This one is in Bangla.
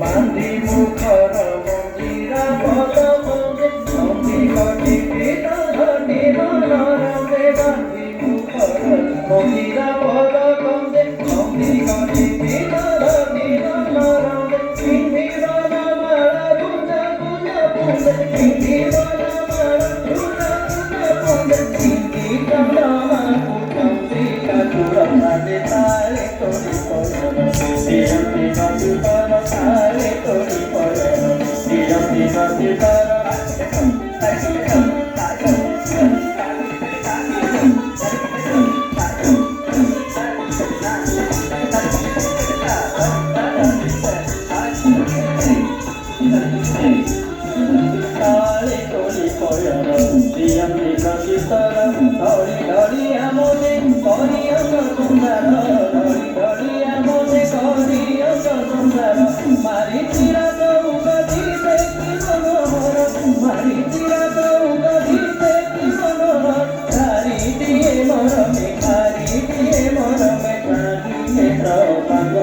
বান্ধি মুখর মন্দিরা পদ মন্দি ঘটি ধনি মনোরমে বান্ধি মুখর মন্দিরা পদ কন্দে মন্দি ঘটি ধনি মনোরমে পিন্ধি বনমালা গুঞ্জা গুঞ্জা পুঁজে পিন্ধি বনমালা গুঞ্জা গুঞ্জা পুঁজে পিন্ধি চন্দ্রমা পুটম শ্রীকা চূড়মাদে তালে তোরি পয়ন দিয়ন্তি গতি পর তালে তোরি পয়ন দিয়ন্তি গতি পর তালে তোরি পয়ন দিয়ন্তি গতি পর ধরি ধরি আমোদে করি অঙ্গ সুন্দর ধরি ধরি আমোদে করি অঙ্গ সুন্দর মারি চিরা গদিতে কি মনোহর মারি চিরা গদিতে কি মনোহর হারি দিয়ে মরমে কাঁদিয়ে প্রপাঙ্গ